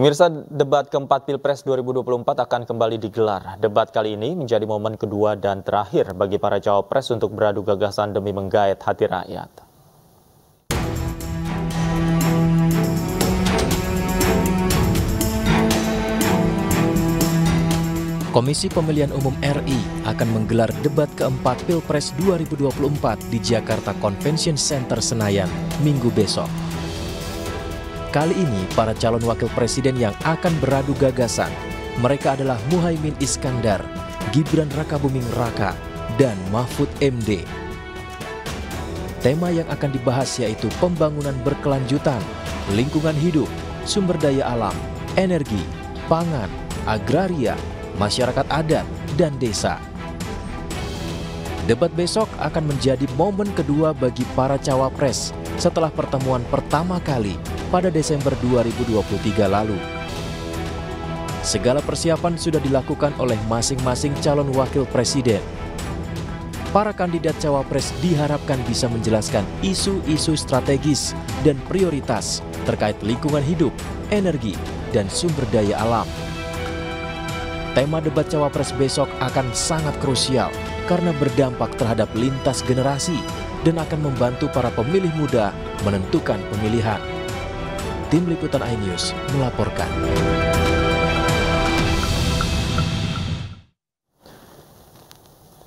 Pemirsa, debat keempat Pilpres 2024 akan kembali digelar. Debat kali ini menjadi momen kedua dan terakhir bagi para cawapres untuk beradu gagasan demi menggait hati rakyat. Komisi Pemilihan Umum RI akan menggelar debat keempat Pilpres 2024 di Jakarta Convention Center Senayan, Minggu besok. Kali ini, para calon wakil presiden yang akan beradu gagasan, mereka adalah Muhaimin Iskandar, Gibran Rakabuming Raka, dan Mahfud MD. Tema yang akan dibahas yaitu pembangunan berkelanjutan, lingkungan hidup, sumber daya alam, energi, pangan, agraria, masyarakat adat, dan desa. Debat besok akan menjadi momen kedua bagi para cawapres setelah pertemuan pertama kali pada Desember 2023 lalu. Segala persiapan sudah dilakukan oleh masing-masing calon wakil presiden. Para kandidat cawapres diharapkan bisa menjelaskan isu-isu strategis dan prioritas terkait lingkungan hidup, energi, dan sumber daya alam. Tema debat cawapres besok akan sangat krusial karena berdampak terhadap lintas generasi dan akan membantu para pemilih muda menentukan pemilihan. Tim Liputan iNews melaporkan.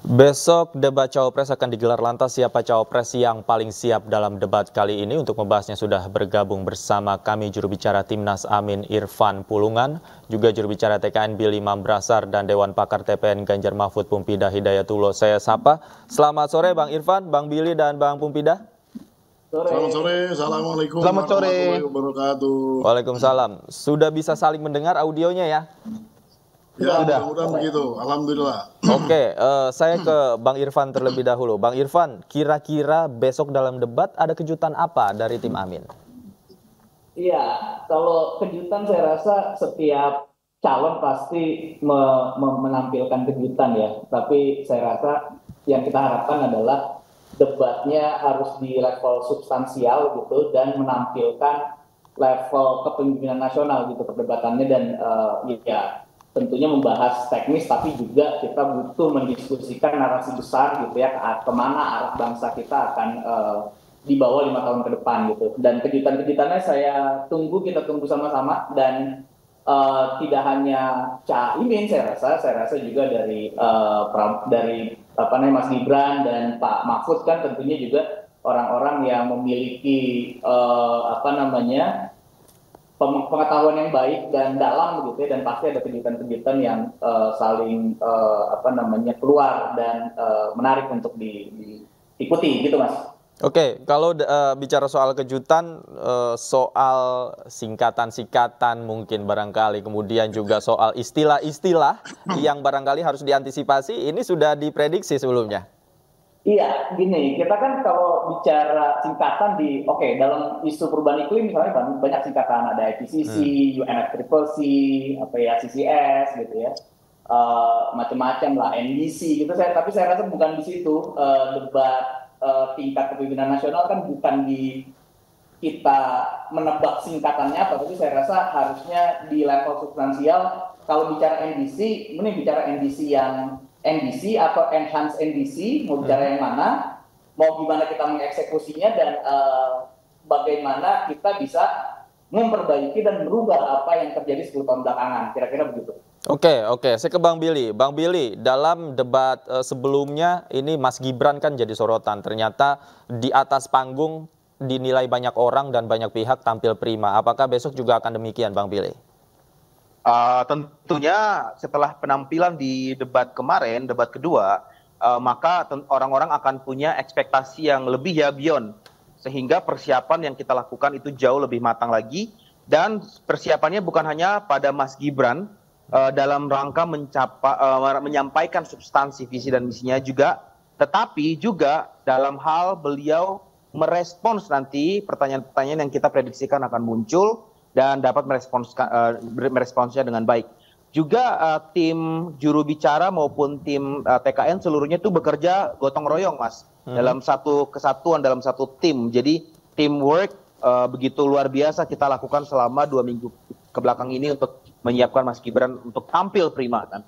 Besok debat cawapres akan digelar, lantas siapa cawapres yang paling siap dalam debat kali ini? Untuk membahasnya sudah bergabung bersama kami juru bicara Timnas Amin Irfan Pulungan, juga juru bicara TKN Billy Mambrasar dan Dewan Pakar TPN Ganjar Mahfud Pumpidah Hidayatullah. Saya sapa. Selamat sore Bang Irfan, Bang Billy dan Bang Pumpidah. Selamat sore, Assalamualaikum warahmatullahi wabarakatuh. Waalaikumsalam. Sudah bisa saling mendengar audionya ya? Ya, mudah-mudahan begitu. Alhamdulillah. Oke, saya ke Bang Irfan terlebih dahulu. Bang Irfan, kira-kira besok dalam debat ada kejutan apa dari tim Amin? Iya, kalau kejutan saya rasa setiap calon pasti menampilkan kejutan ya. Tapi saya rasa yang kita harapkan adalah debatnya harus di level substansial gitu dan menampilkan level kepemimpinan nasional gitu perdebatannya dan ya tentunya membahas teknis, tapi juga kita butuh mendiskusikan narasi besar gitu ya, kemana arah bangsa kita akan dibawa 5 tahun ke depan gitu. Dan kejutan-kejutannya kita tunggu sama-sama, dan tidak hanya Caimin saya rasa juga dari Mas Gibran dan Pak Mahfud kan tentunya juga orang-orang yang memiliki pengetahuan yang baik dan dalam begitu ya, dan pasti ada kejutan-kejutan yang saling keluar dan menarik untuk diikuti gitu Mas. Oke, kalau bicara soal kejutan, soal singkatan-singkatan mungkin barangkali, kemudian juga soal istilah-istilah yang barangkali harus diantisipasi, ini sudah diprediksi sebelumnya. Iya, gini, kita kan kalau bicara singkatan dalam isu perubahan iklim misalnya banyak singkatan, ada IPCC, UNFCCC, CCS gitu ya, macam-macam lah, NDC gitu. Tapi saya rasa bukan di situ debat tingkat kepemimpinan nasional kan bukan di kita menebak singkatannya apa, tapi saya rasa harusnya di level substansial. Kalau bicara NDC, ini bicara NDC yang NDC atau Enhanced NDC, mau bicara yang mana, mau gimana kita mengeksekusinya, dan bagaimana kita bisa memperbaiki dan merubah apa yang terjadi 10 tahun belakangan, kira-kira begitu. Oke, saya ke Bang Billy. Bang Billy, dalam debat sebelumnya ini Mas Gibran kan jadi sorotan, ternyata di atas panggung dinilai banyak orang dan banyak pihak tampil prima. Apakah besok juga akan demikian Bang Billy? Tentunya setelah penampilan di debat kemarin, debat kedua, maka orang-orang akan punya ekspektasi yang lebih ya beyond. Sehingga persiapan yang kita lakukan itu jauh lebih matang lagi. Dan persiapannya bukan hanya pada Mas Gibran dalam rangka menyampaikan substansi visi dan misinya juga, tetapi juga dalam hal beliau merespons nanti pertanyaan-pertanyaan yang kita prediksikan akan muncul dan dapat meresponsnya dengan baik. Juga tim juru bicara maupun tim TKN seluruhnya itu bekerja gotong royong Mas, dalam satu kesatuan, dalam satu tim. Jadi teamwork begitu luar biasa kita lakukan selama 2 minggu ke belakang ini untuk menyiapkan Mas Gibran untuk tampil prima kan.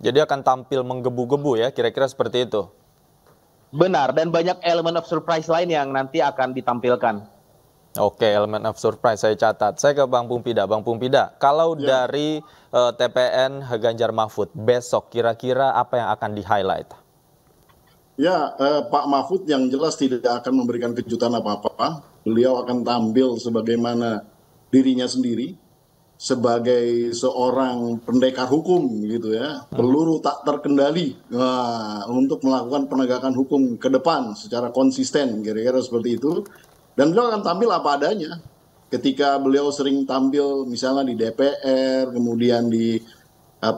Jadi akan tampil menggebu-gebu ya, kira-kira seperti itu. Benar, dan banyak elemen of surprise lain yang nanti akan ditampilkan. Oke, elemen of surprise saya catat. Saya ke Bang Pumpida. Bang Pumpida, kalau dari TPN Ganjar Mahfud besok kira-kira apa yang akan di-highlight? Ya, Pak Mahfud yang jelas tidak akan memberikan kejutan apa-apa. Beliau akan tampil sebagaimana dirinya sendiri, sebagai seorang pendekar hukum gitu ya, peluru tak terkendali untuk melakukan penegakan hukum ke depan secara konsisten, kira-kira seperti itu. Dan beliau akan tampil apa adanya. Ketika beliau sering tampil misalnya di DPR, kemudian di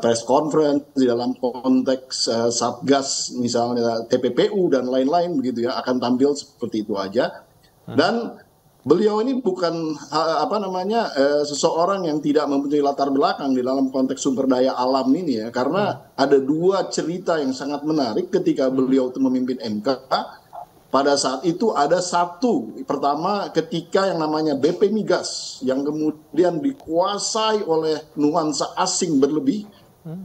press conference, di dalam konteks Satgas misalnya TPPU dan lain-lain begitu ya, akan tampil seperti itu aja. Dan beliau ini bukan seseorang yang tidak mempunyai latar belakang di dalam konteks sumber daya alam ini ya, karena ada dua cerita yang sangat menarik ketika beliau itu memimpin MK. Pada saat itu ada satu, pertama ketika yang namanya BP Migas yang kemudian dikuasai oleh nuansa asing berlebih,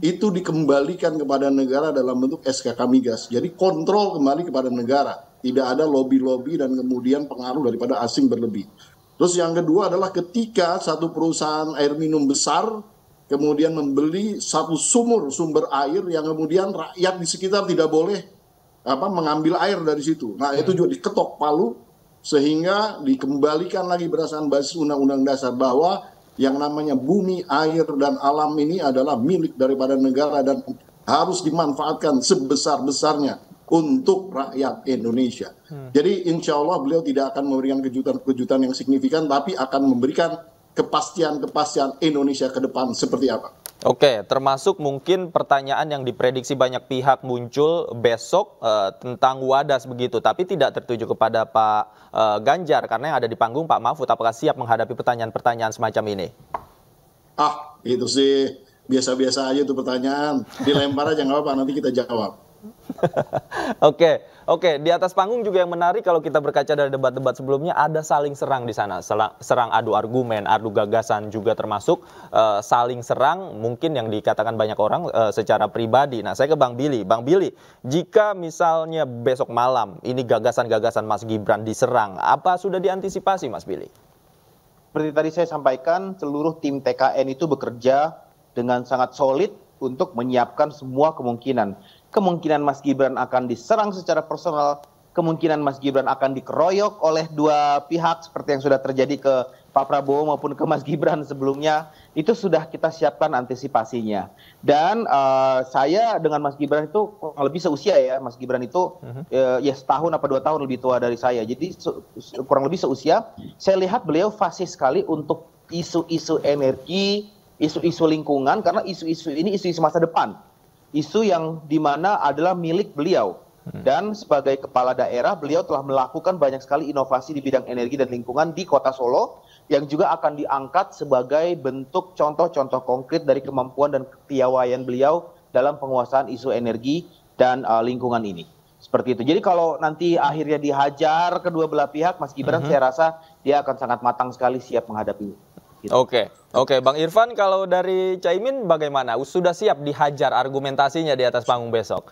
itu dikembalikan kepada negara dalam bentuk SKK Migas. Jadi kontrol kembali kepada negara. Tidak ada lobby-lobby dan kemudian pengaruh daripada asing berlebih. Terus yang kedua adalah ketika satu perusahaan air minum besar kemudian membeli satu sumber air yang kemudian rakyat di sekitar tidak boleh mengambil air dari situ. Nah itu juga diketok palu sehingga dikembalikan lagi berdasarkan basis Undang-Undang Dasar bahwa yang namanya bumi, air, dan alam ini adalah milik daripada negara dan harus dimanfaatkan sebesar-besarnya untuk rakyat Indonesia. Jadi insya Allah beliau tidak akan memberikan kejutan-kejutan yang signifikan, tapi akan memberikan kepastian-kepastian Indonesia ke depan seperti apa. Oke, termasuk mungkin pertanyaan yang diprediksi banyak pihak muncul besok tentang Wadas begitu, tapi tidak tertuju kepada Pak Ganjar karena yang ada di panggung Pak Mahfud. Apakah siap menghadapi pertanyaan-pertanyaan semacam ini? Itu sih biasa-biasa aja tuh pertanyaan. Dilempar aja nggak apa-apa, nanti kita jawab. Oke. Di atas panggung juga yang menarik kalau kita berkaca dari debat-debat sebelumnya ada saling serang di sana, serang adu argumen, adu gagasan juga termasuk saling serang mungkin yang dikatakan banyak orang secara pribadi. Nah, saya ke Bang Billy. Bang Billy, jika misalnya besok malam ini gagasan-gagasan Mas Gibran diserang, apa sudah diantisipasi Mas Billy? Seperti tadi saya sampaikan, seluruh tim TKN itu bekerja dengan sangat solid untuk menyiapkan semua kemungkinan. Kemungkinan Mas Gibran akan diserang secara personal, kemungkinan Mas Gibran akan dikeroyok oleh dua pihak seperti yang sudah terjadi ke Pak Prabowo maupun ke Mas Gibran sebelumnya, itu sudah kita siapkan antisipasinya. Dan saya dengan Mas Gibran itu kurang lebih seusia ya, Mas Gibran itu ya setahun apa 2 tahun lebih tua dari saya, jadi kurang lebih seusia. Saya lihat beliau fasih sekali untuk isu-isu energi, isu-isu lingkungan, karena isu-isu ini isu-isu masa depan. Isu yang dimana adalah milik beliau. Dan sebagai kepala daerah, beliau telah melakukan banyak sekali inovasi di bidang energi dan lingkungan di Kota Solo, yang juga akan diangkat sebagai bentuk contoh-contoh konkret dari kemampuan dan kepiawaian beliau dalam penguasaan isu energi dan lingkungan ini. Seperti itu. Jadi kalau nanti akhirnya dihajar kedua belah pihak, Mas Gibran saya rasa dia akan sangat matang sekali siap menghadapinya. Gitu. Oke, Bang Irfan, kalau dari Caimin bagaimana? Sudah siap dihajar argumentasinya di atas panggung besok?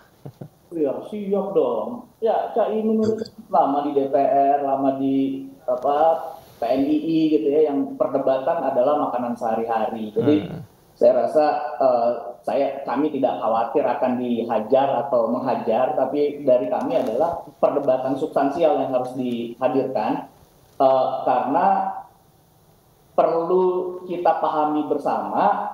Ya, siap dong. Ya, Caimin lama di DPR, lama di PNII gitu ya, yang perdebatan adalah makanan sehari-hari. Jadi saya rasa kami tidak khawatir akan dihajar atau menghajar, tapi dari kami adalah perdebatan substansial yang harus dihadirkan karena perlu kita pahami bersama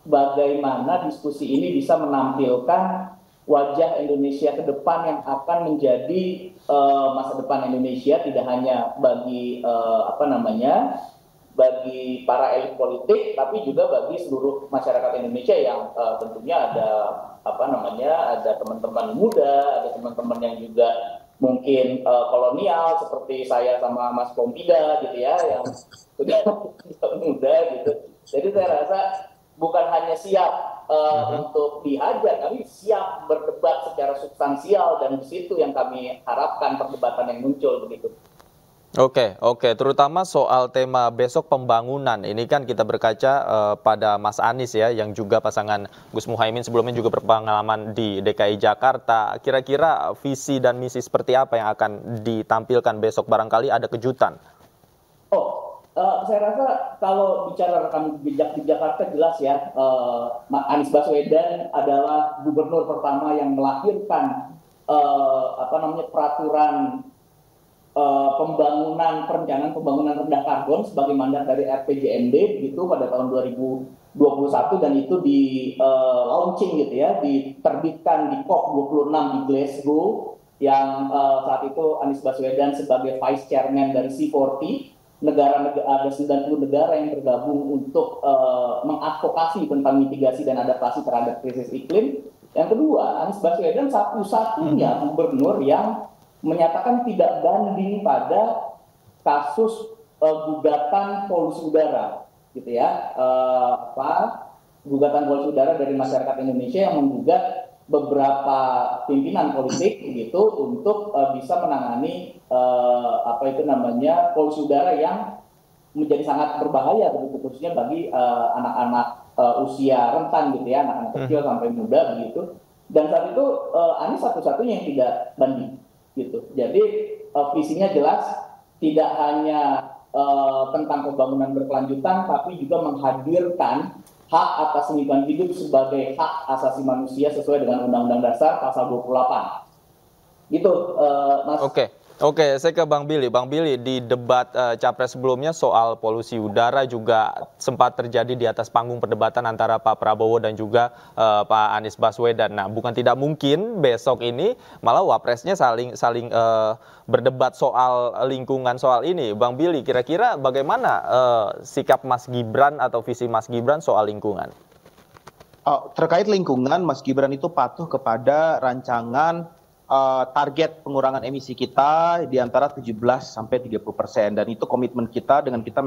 bagaimana diskusi ini bisa menampilkan wajah Indonesia ke depan yang akan menjadi masa depan Indonesia, tidak hanya bagi bagi para elit politik, tapi juga bagi seluruh masyarakat Indonesia yang tentunya ada teman-teman muda, ada teman-teman yang juga mungkin kolonial seperti saya sama Mas Pompida gitu ya, yang sudah muda gitu. Jadi saya rasa bukan hanya siap untuk dihajar, kami siap berdebat secara substansial, dan di situ yang kami harapkan perdebatan yang muncul begitu. Oke, terutama soal tema besok pembangunan. Ini kan kita berkaca pada Mas Anies ya, yang juga pasangan Gus Muhaimin sebelumnya juga berpengalaman di DKI Jakarta. Kira-kira visi dan misi seperti apa yang akan ditampilkan besok? Barangkali ada kejutan. Saya rasa kalau bicara rekam jejak di Jakarta jelas ya, Anies Baswedan adalah gubernur pertama yang melahirkan peraturan perencanaan pembangunan rendah karbon sebagai mandat dari RPJMD gitu pada tahun 2021, dan itu di launching gitu ya, diterbitkan di COP26 di Glasgow, yang saat itu Anies Baswedan sebagai Vice Chairman dari C40. Ada 90 negara yang bergabung untuk mengadvokasi tentang mitigasi dan adaptasi terhadap krisis iklim. Yang kedua, Anies Baswedan satu-satunya gubernur yang menyatakan tidak banding pada kasus gugatan polusi udara, gitu ya, gugatan polusi udara dari masyarakat Indonesia yang menggugat beberapa pimpinan politik gitu untuk bisa menangani polusi udara yang menjadi sangat berbahaya, khususnya bagi anak-anak usia rentan gitu ya, anak-anak kecil sampai muda begitu. Dan saat itu Anies satu-satunya yang tidak banding gitu. Jadi visinya jelas, tidak hanya tentang pembangunan berkelanjutan, tapi juga menghadirkan hak atas lingkungan hidup sebagai hak asasi manusia sesuai dengan Undang-Undang Dasar pasal 28. Gitu, Mas. Oke, saya ke Bang Billy. Bang Billy, di debat Capres sebelumnya soal polusi udara juga sempat terjadi di atas panggung perdebatan antara Pak Prabowo dan juga Pak Anies Baswedan. Nah, bukan tidak mungkin besok ini malah wapresnya saling berdebat soal lingkungan soal ini. Bang Billy, kira-kira bagaimana sikap Mas Gibran atau visi Mas Gibran soal lingkungan? Terkait lingkungan, Mas Gibran itu patuh kepada rancangan target pengurangan emisi kita di antara 17-30%, dan itu komitmen kita dengan kita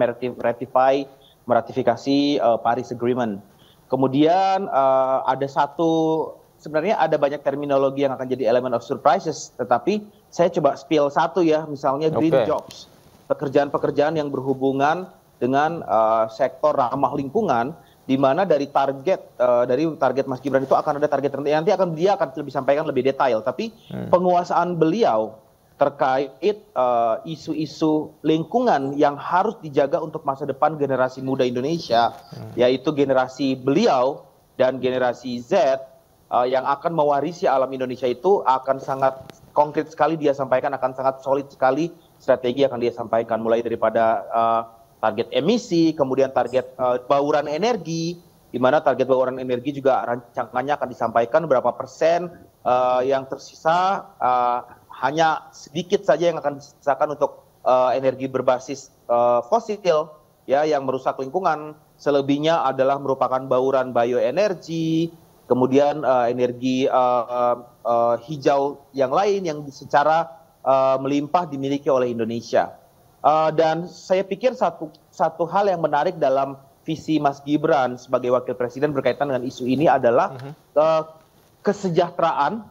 meratifikasi Paris Agreement. Kemudian sebenarnya ada banyak terminologi yang akan jadi element of surprises, tetapi saya coba spill satu ya, misalnya green jobs, pekerjaan-pekerjaan yang berhubungan dengan sektor ramah lingkungan, di mana dari target Mas Gibran itu akan ada target tertentu. Nanti dia akan lebih sampaikan lebih detail. Tapi penguasaan beliau terkait isu-isu lingkungan yang harus dijaga untuk masa depan generasi muda Indonesia, yaitu generasi beliau dan generasi Z yang akan mewarisi alam Indonesia, itu akan sangat konkret sekali dia sampaikan, akan sangat solid sekali strategi akan dia sampaikan, mulai daripada target emisi, kemudian target bauran energi, di mana target bauran energi juga rancangannya akan disampaikan berapa persen yang tersisa, hanya sedikit saja yang akan disisakan untuk energi berbasis fosil ya, yang merusak lingkungan. Selebihnya adalah merupakan bauran bioenergi, kemudian energi hijau yang lain yang secara melimpah dimiliki oleh Indonesia. Dan saya pikir satu hal yang menarik dalam visi Mas Gibran sebagai wakil presiden berkaitan dengan isu ini adalah kesejahteraan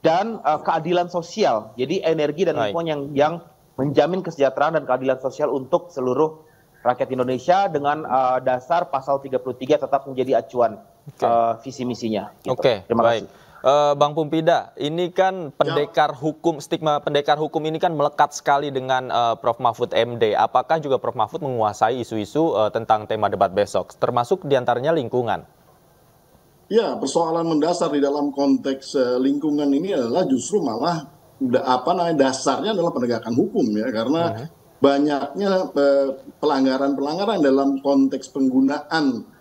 dan keadilan sosial. Jadi energi dan lingkungan yang menjamin kesejahteraan dan keadilan sosial untuk seluruh rakyat Indonesia dengan dasar pasal 33 tetap menjadi acuan visi misinya. Gitu. Terima kasih. Bang Pumpida, ini kan stigma pendekar hukum ini kan melekat sekali dengan Prof. Mahfud MD. Apakah juga Prof. Mahfud menguasai isu-isu tentang tema debat besok, termasuk diantaranya lingkungan? Ya, persoalan mendasar di dalam konteks lingkungan ini adalah justru malah dasarnya adalah penegakan hukum ya, karena banyaknya pelanggaran-pelanggaran dalam konteks penggunaan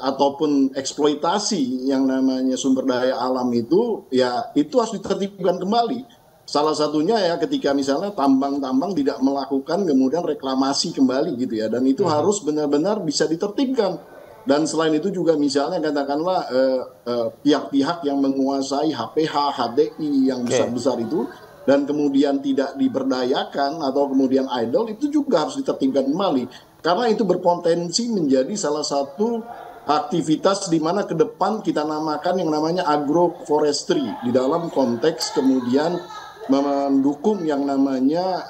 ataupun eksploitasi yang namanya sumber daya alam itu, ya itu harus ditertibkan kembali. Salah satunya ya ketika misalnya tambang-tambang tidak melakukan kemudian reklamasi kembali gitu ya, dan itu harus benar-benar bisa ditertibkan. Dan selain itu juga misalnya katakanlah pihak-pihak yang menguasai HPH, HDI yang besar-besar itu, dan kemudian tidak diberdayakan atau kemudian idle, itu juga harus ditertibkan kembali. Karena itu berpotensi menjadi salah satu aktivitas di mana ke depan kita namakan yang namanya agroforestry di dalam konteks kemudian mendukung yang namanya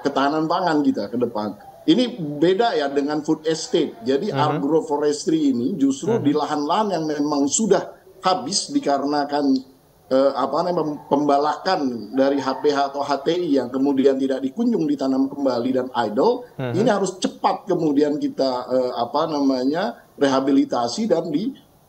ketahanan pangan kita ke depan. Ini beda ya dengan food estate. Jadi agroforestry ini justru di lahan-lahan yang memang sudah habis dikarenakan pembalakan dari HPH atau HTI yang kemudian tidak dikunjung ditanam kembali dan idle. Ini harus cepat kemudian kita rehabilitasi dan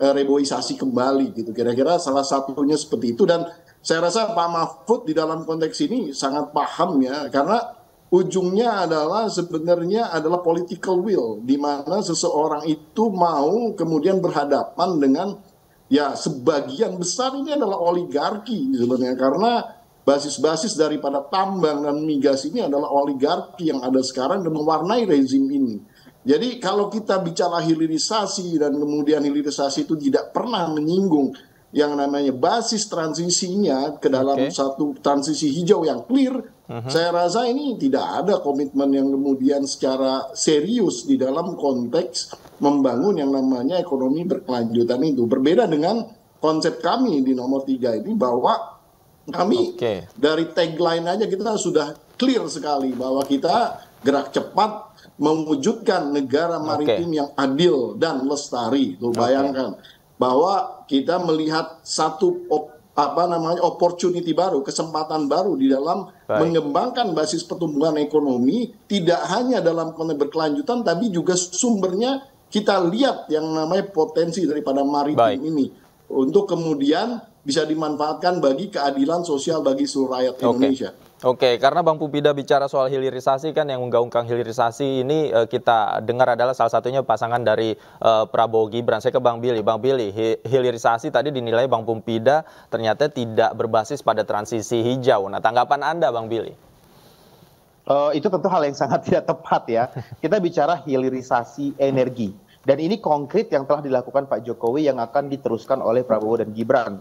reboisasi kembali gitu. Kira-kira salah satunya seperti itu, dan saya rasa Pak Mahfud di dalam konteks ini sangat paham ya, karena ujungnya adalah sebenarnya adalah political will, di mana seseorang itu mau kemudian berhadapan dengan ya sebagian besar ini adalah oligarki sebenarnya, karena basis-basis daripada tambang dan migas ini adalah oligarki yang ada sekarang dan mewarnai rezim ini. Jadi kalau kita bicara hilirisasi dan kemudian hilirisasi itu tidak pernah menyinggung yang namanya basis transisinya ke dalam satu transisi hijau yang clear, saya rasa ini tidak ada komitmen yang kemudian secara serius di dalam konteks membangun yang namanya ekonomi berkelanjutan itu. Berbeda dengan konsep kami di nomor 3 ini, bahwa kami dari tagline aja kita sudah clear sekali bahwa kita gerak cepat mewujudkan negara maritim yang adil dan lestari. Tuh bayangkan bahwa kita melihat satu opportunity baru, kesempatan baru di dalam mengembangkan basis pertumbuhan ekonomi, tidak hanya dalam konteks berkelanjutan, tapi juga sumbernya kita lihat yang namanya potensi daripada maritim ini untuk kemudian bisa dimanfaatkan bagi keadilan sosial bagi seluruh rakyat Indonesia. Karena Bang Pupida bicara soal hilirisasi kan, yang menggaungkan hilirisasi ini kita dengar adalah salah satunya pasangan dari Prabowo Gibran. Saya ke Bang Billy. Bang Billy, hilirisasi tadi dinilai Bang Pupida ternyata tidak berbasis pada transisi hijau. Nah, tanggapan Anda Bang Billy? Itu tentu hal yang sangat tidak tepat ya. Kita bicara hilirisasi energi. Dan ini konkret yang telah dilakukan Pak Jokowi yang akan diteruskan oleh Prabowo dan Gibran.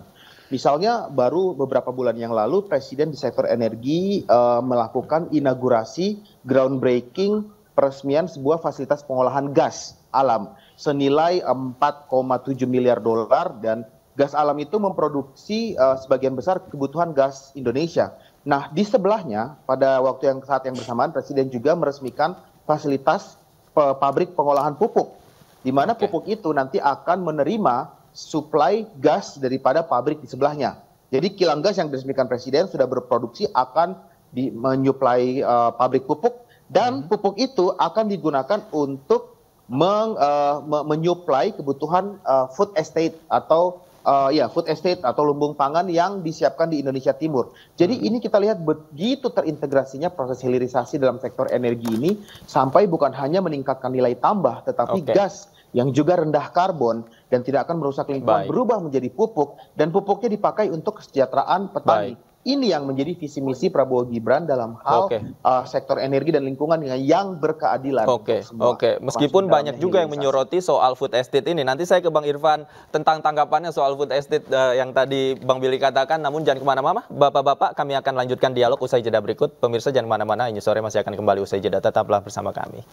Misalnya baru beberapa bulan yang lalu Presiden di sektor energi melakukan inaugurasi groundbreaking peresmian sebuah fasilitas pengolahan gas alam senilai 4,7 miliar dolar, dan gas alam itu memproduksi sebagian besar kebutuhan gas Indonesia. Nah, di sebelahnya pada saat yang bersamaan Presiden juga meresmikan fasilitas pabrik pengolahan pupuk, di mana pupuk itu nanti akan menerima suplai gas daripada pabrik di sebelahnya. Jadi kilang gas yang diresmikan Presiden sudah berproduksi akan menyuplai pabrik pupuk, dan pupuk itu akan digunakan untuk menyuplai kebutuhan food estate atau lumbung pangan yang disiapkan di Indonesia Timur. Jadi ini kita lihat begitu terintegrasinya proses hilirisasi dalam sektor energi ini, sampai bukan hanya meningkatkan nilai tambah, tetapi gas yang juga rendah karbon dan tidak akan merusak lingkungan berubah menjadi pupuk, dan pupuknya dipakai untuk kesejahteraan petani. Ini yang menjadi visi misi Prabowo Gibran dalam hal sektor energi dan lingkungan yang berkeadilan. Meskipun banyak juga yang menyoroti soal food estate ini. Nanti saya ke Bang Irfan tentang tanggapannya soal food estate yang tadi Bang Billy katakan. Namun jangan kemana-mana, Bapak-Bapak, kami akan lanjutkan dialog usai jeda berikut. Pemirsa jangan kemana-mana, ini sore masih akan kembali usai jeda. Tetaplah bersama kami.